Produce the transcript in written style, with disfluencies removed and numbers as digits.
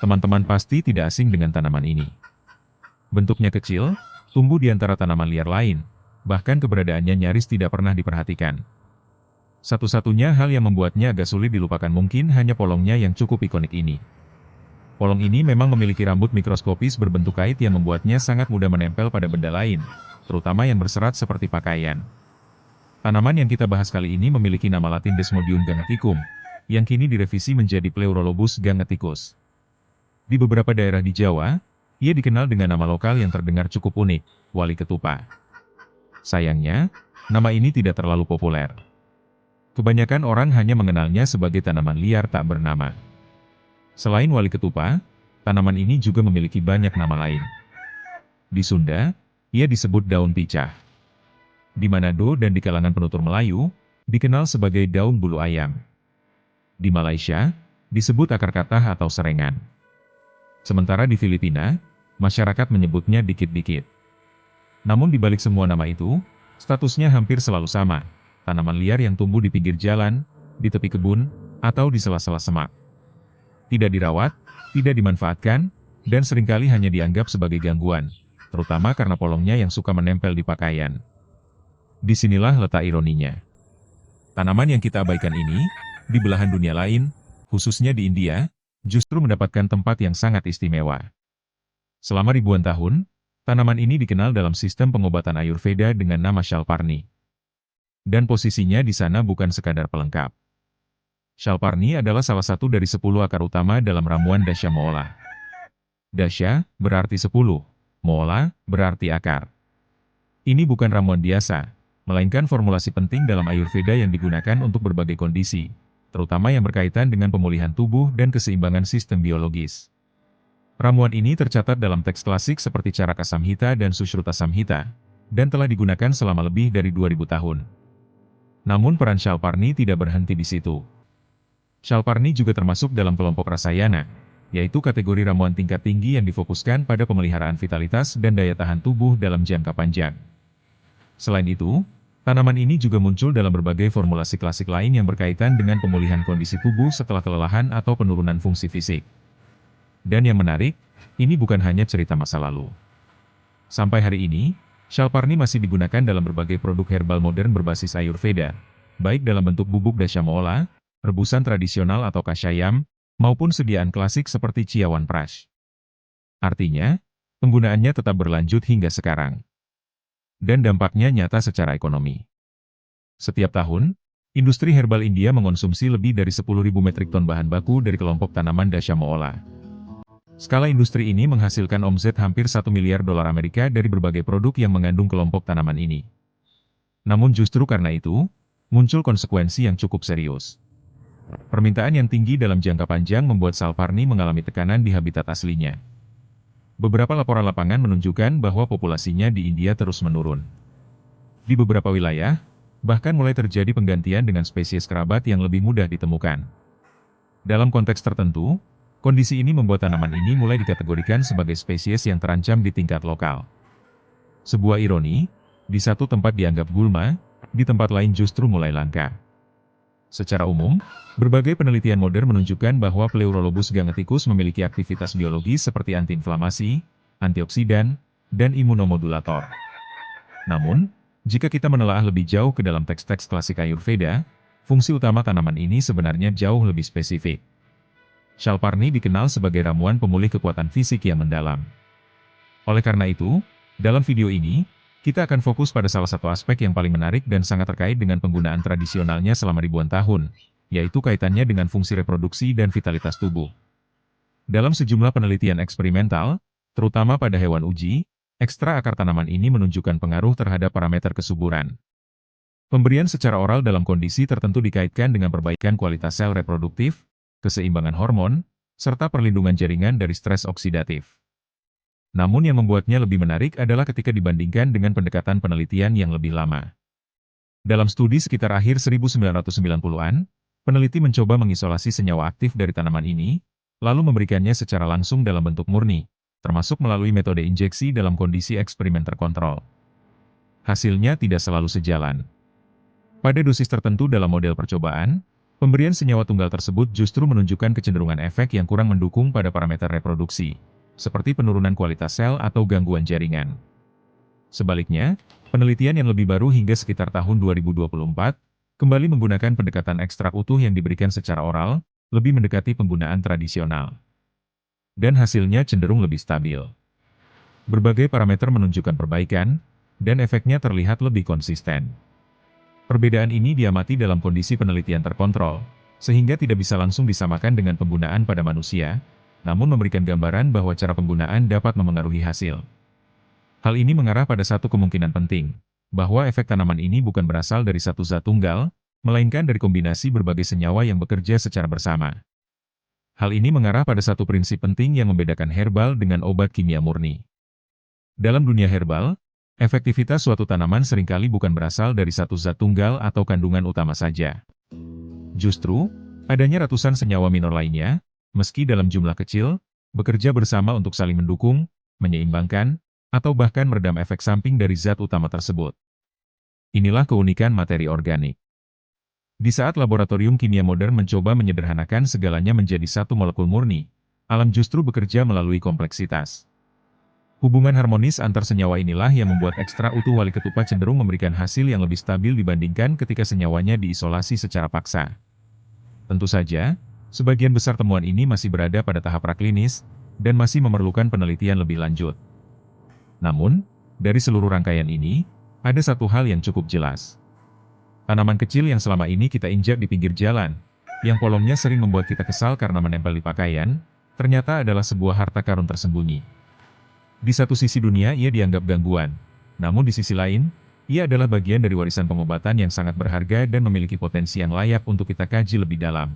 Teman-teman pasti tidak asing dengan tanaman ini. Bentuknya kecil, tumbuh di antara tanaman liar lain, bahkan keberadaannya nyaris tidak pernah diperhatikan. Satu-satunya hal yang membuatnya agak sulit dilupakan mungkin hanya polongnya yang cukup ikonik ini. Polong ini memang memiliki rambut mikroskopis berbentuk kait yang membuatnya sangat mudah menempel pada benda lain, terutama yang berserat seperti pakaian. Tanaman yang kita bahas kali ini memiliki nama latin Desmodium gangeticum, yang kini direvisi menjadi Pleurolobus gangeticus. Di beberapa daerah di Jawa, ia dikenal dengan nama lokal yang terdengar cukup unik, wali ketupa. Sayangnya, nama ini tidak terlalu populer. Kebanyakan orang hanya mengenalnya sebagai tanaman liar tak bernama. Selain wali ketupa, tanaman ini juga memiliki banyak nama lain. Di Sunda, ia disebut daun picah. Di Manado dan di kalangan penutur Melayu, dikenal sebagai daun bulu ayam. Di Malaysia, disebut akar katah atau serengan. Sementara di Filipina, masyarakat menyebutnya dikit-dikit. Namun di balik semua nama itu, statusnya hampir selalu sama, tanaman liar yang tumbuh di pinggir jalan, di tepi kebun, atau di sela-sela semak. Tidak dirawat, tidak dimanfaatkan, dan seringkali hanya dianggap sebagai gangguan, terutama karena polongnya yang suka menempel di pakaian. Disinilah letak ironinya. Tanaman yang kita abaikan ini, di belahan dunia lain, khususnya di India, justru mendapatkan tempat yang sangat istimewa. Selama ribuan tahun, tanaman ini dikenal dalam sistem pengobatan Ayurveda dengan nama Shalparni. Dan posisinya di sana bukan sekadar pelengkap. Shalparni adalah salah satu dari 10 akar utama dalam ramuan Dasya Moola. Dasya berarti 10, Moola berarti akar. Ini bukan ramuan biasa, melainkan formulasi penting dalam Ayurveda yang digunakan untuk berbagai kondisi, terutama yang berkaitan dengan pemulihan tubuh dan keseimbangan sistem biologis. Ramuan ini tercatat dalam teks klasik seperti Charaka Samhita dan Sushruta Samhita, dan telah digunakan selama lebih dari 2000 tahun. Namun peran Shalparni tidak berhenti di situ. Shalparni juga termasuk dalam kelompok Rasayana, yaitu kategori ramuan tingkat tinggi yang difokuskan pada pemeliharaan vitalitas dan daya tahan tubuh dalam jangka panjang. Selain itu, tanaman ini juga muncul dalam berbagai formulasi klasik lain yang berkaitan dengan pemulihan kondisi tubuh setelah kelelahan atau penurunan fungsi fisik. Dan yang menarik, ini bukan hanya cerita masa lalu. Sampai hari ini, Shalparni masih digunakan dalam berbagai produk herbal modern berbasis Ayurveda, baik dalam bentuk bubuk Dasya Moola, rebusan tradisional atau kasyayam, maupun sediaan klasik seperti Ciawan Prash. Artinya, penggunaannya tetap berlanjut hingga sekarang. Dan dampaknya nyata secara ekonomi. Setiap tahun, industri herbal India mengonsumsi lebih dari 10.000 metrik ton bahan baku dari kelompok tanaman Dasya Moola. Skala industri ini menghasilkan omset hampir 1 miliar dolar Amerika dari berbagai produk yang mengandung kelompok tanaman ini. Namun justru karena itu, muncul konsekuensi yang cukup serius. Permintaan yang tinggi dalam jangka panjang membuat Shalparni mengalami tekanan di habitat aslinya. Beberapa laporan lapangan menunjukkan bahwa populasinya di India terus menurun. Di beberapa wilayah, bahkan mulai terjadi penggantian dengan spesies kerabat yang lebih mudah ditemukan. Dalam konteks tertentu, kondisi ini membuat tanaman ini mulai dikategorikan sebagai spesies yang terancam di tingkat lokal. Sebuah ironi, di satu tempat dianggap gulma, di tempat lain justru mulai langka. Secara umum, berbagai penelitian modern menunjukkan bahwa Pleurolobus gangeticus memiliki aktivitas biologis seperti antiinflamasi, antioksidan, dan imunomodulator. Namun, jika kita menelaah lebih jauh ke dalam teks-teks klasik Ayurveda, fungsi utama tanaman ini sebenarnya jauh lebih spesifik. Shalparni dikenal sebagai ramuan pemulih kekuatan fisik yang mendalam. Oleh karena itu, dalam video ini, kita akan fokus pada salah satu aspek yang paling menarik dan sangat terkait dengan penggunaan tradisionalnya selama ribuan tahun, yaitu kaitannya dengan fungsi reproduksi dan vitalitas tubuh. Dalam sejumlah penelitian eksperimental, terutama pada hewan uji, ekstra akar tanaman ini menunjukkan pengaruh terhadap parameter kesuburan. Pemberian secara oral dalam kondisi tertentu dikaitkan dengan perbaikan kualitas sel reproduktif, keseimbangan hormon, serta perlindungan jaringan dari stres oksidatif. Namun yang membuatnya lebih menarik adalah ketika dibandingkan dengan pendekatan penelitian yang lebih lama. Dalam studi sekitar akhir 1990-an, peneliti mencoba mengisolasi senyawa aktif dari tanaman ini, lalu memberikannya secara langsung dalam bentuk murni, termasuk melalui metode injeksi dalam kondisi eksperimen terkontrol. Hasilnya tidak selalu sejalan. Pada dosis tertentu dalam model percobaan, Pemberian senyawa tunggal tersebut justru menunjukkan kecenderungan efek yang kurang mendukung pada parameter reproduksi, seperti penurunan kualitas sel atau gangguan jaringan. Sebaliknya, penelitian yang lebih baru hingga sekitar tahun 2024, kembali menggunakan pendekatan ekstrak utuh yang diberikan secara oral, lebih mendekati penggunaan tradisional. Dan hasilnya cenderung lebih stabil. Berbagai parameter menunjukkan perbaikan, dan efeknya terlihat lebih konsisten. Perbedaan ini diamati dalam kondisi penelitian terkontrol, sehingga tidak bisa langsung disamakan dengan penggunaan pada manusia, namun memberikan gambaran bahwa cara penggunaan dapat memengaruhi hasil. Hal ini mengarah pada satu kemungkinan penting, bahwa efek tanaman ini bukan berasal dari satu zat tunggal, melainkan dari kombinasi berbagai senyawa yang bekerja secara bersama. Hal ini mengarah pada satu prinsip penting yang membedakan herbal dengan obat kimia murni. Dalam dunia herbal, efektivitas suatu tanaman seringkali bukan berasal dari satu zat tunggal atau kandungan utama saja. Justru, adanya ratusan senyawa minor lainnya, meski dalam jumlah kecil, bekerja bersama untuk saling mendukung, menyeimbangkan, atau bahkan meredam efek samping dari zat utama tersebut. Inilah keunikan materi organik. Di saat laboratorium kimia modern mencoba menyederhanakan segalanya menjadi satu molekul murni, alam justru bekerja melalui kompleksitas. Hubungan harmonis antar senyawa inilah yang membuat ekstrak utuh wali ketupat cenderung memberikan hasil yang lebih stabil dibandingkan ketika senyawanya diisolasi secara paksa. Tentu saja, sebagian besar temuan ini masih berada pada tahap praklinis, dan masih memerlukan penelitian lebih lanjut. Namun, dari seluruh rangkaian ini, ada satu hal yang cukup jelas. Tanaman kecil yang selama ini kita injak di pinggir jalan, yang polongnya sering membuat kita kesal karena menempel di pakaian, ternyata adalah sebuah harta karun tersembunyi. Di satu sisi dunia ia dianggap gangguan, namun di sisi lain, ia adalah bagian dari warisan pengobatan yang sangat berharga dan memiliki potensi yang layak untuk kita kaji lebih dalam.